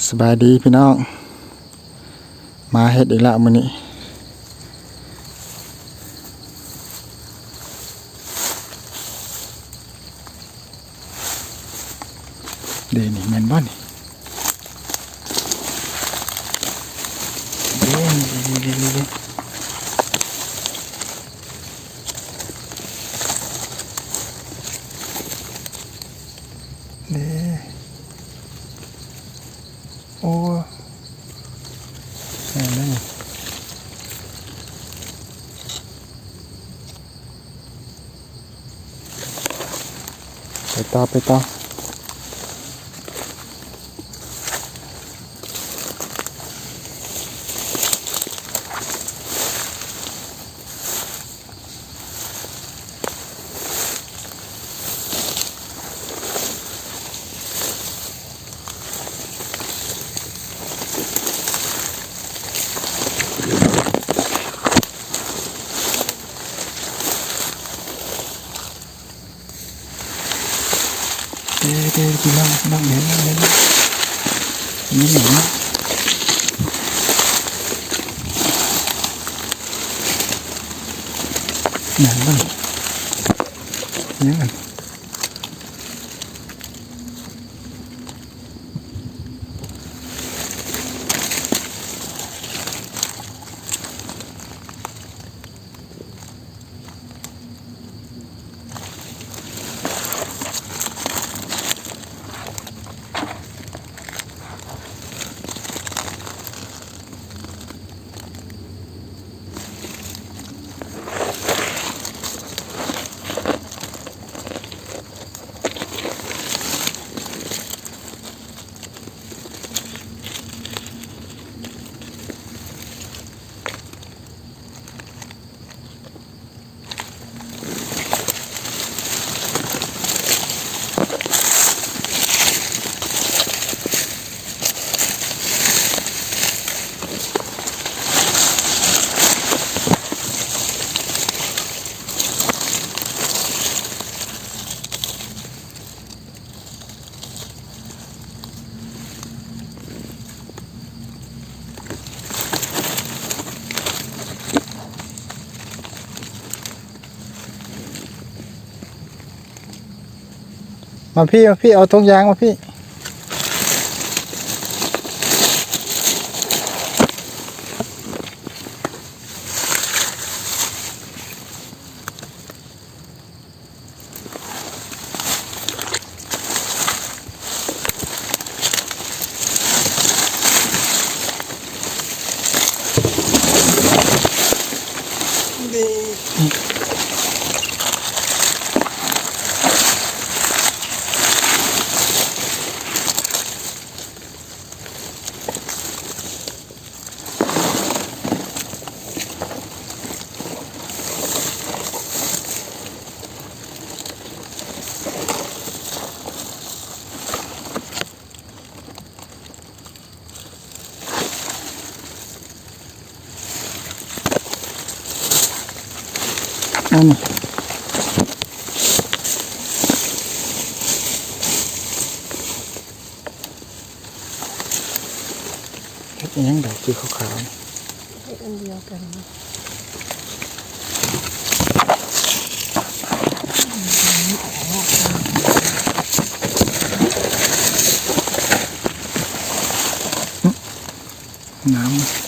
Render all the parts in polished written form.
สบายดีพี่น้องมาเฮ็ดอีกแล้วมื้อนี้เดี๋ยวนี่แม่นบ่นี่เด้โอ้แม่นแล้วนี่ไปต่อเด้พี่น้องเห็นนี่เนาะแม่นบ่นี่ยังไงมาพี่เอาทงยางมาพี่อันนี้เฮ็ดยังดอกสีขาวๆนี่เฮ็ดอันเดียวกันน้ำ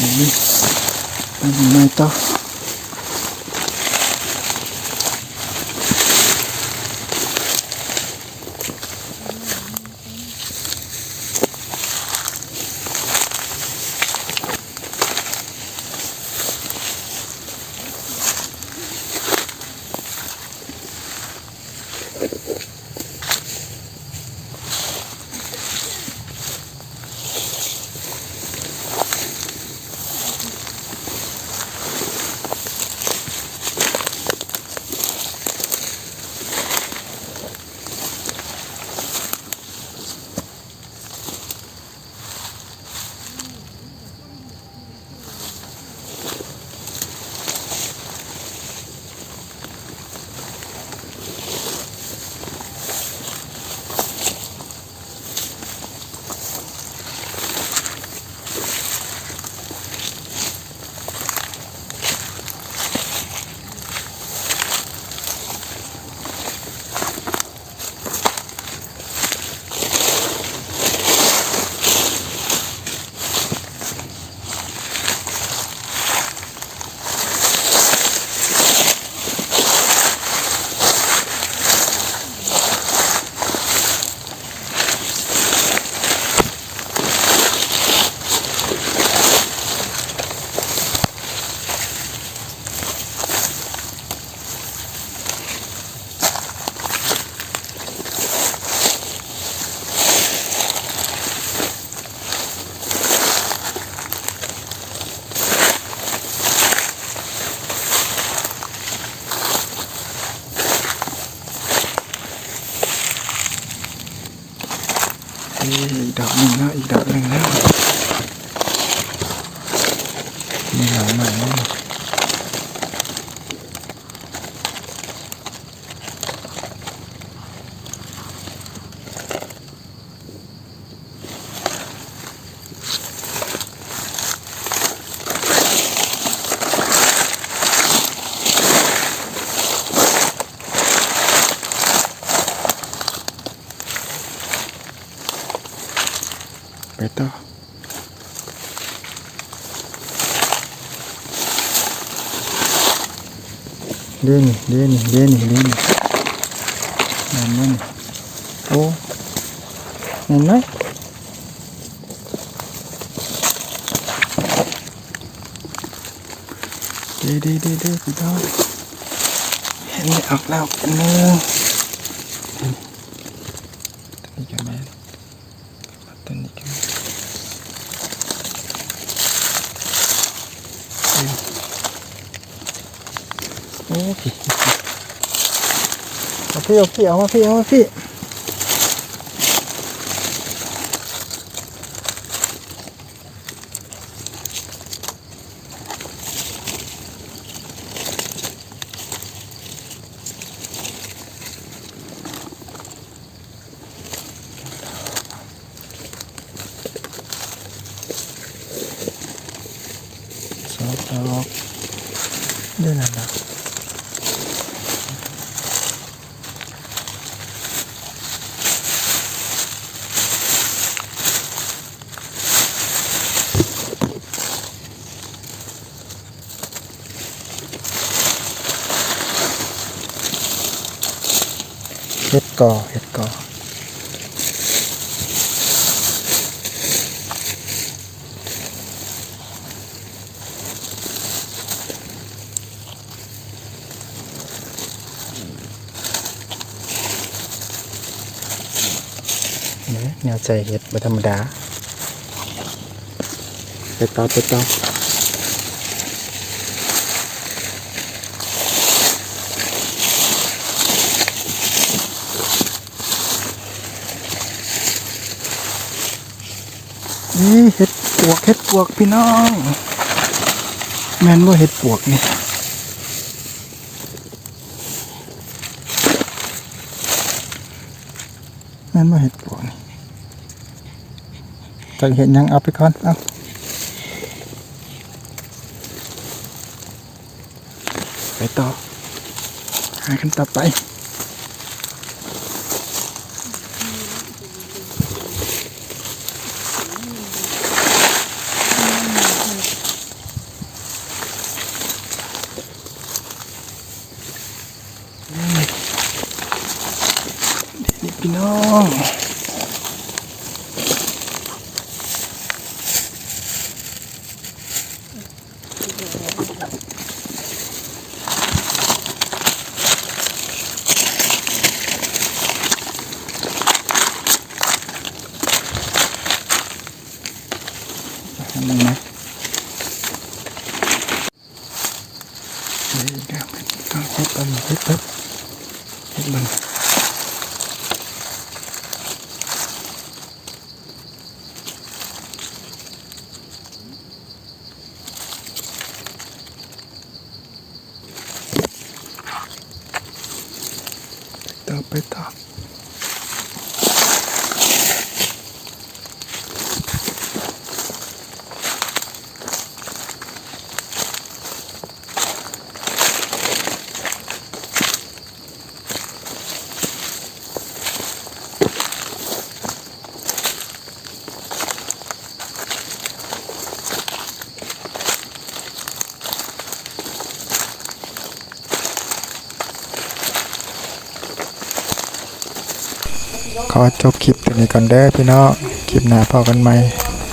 นี่ไม่ต่อ อีกดอกหนึ่งแล้วอีกดอกหนึ่งแล้วมีหลังใหม่แล้วไปต่อเด่นนั่นโอ้เห็นไหมดีพี่น้องเห็นไม่ออกแล้วอันนึงตัวนี้ก็แม่ตัวนี้ก็แม่โอ้พี่เอามาพี่สองดอกเดี๋ยวนะเห็ดก่อเนี่ยแนวใจเห็ดไม่ธรรมดาไปต่อนี่เห็ดปวกพี่น้องแม่นว่าเห็ดปวกนี่แม่นว่าเห็ดปวกนี่จะเห็นยังเอาไปก่อนเอาไปต่อหากันต่อไปนี่พี่น้องทำยังไงนี่เดี๋ยวต้องเฮ็ดมันเฮ็ดมันไปต่อขอจบคลิปตัวนี้ก่อนเด้อพี่น้องคลิปหน้าพอกันใหม่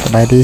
สบายดี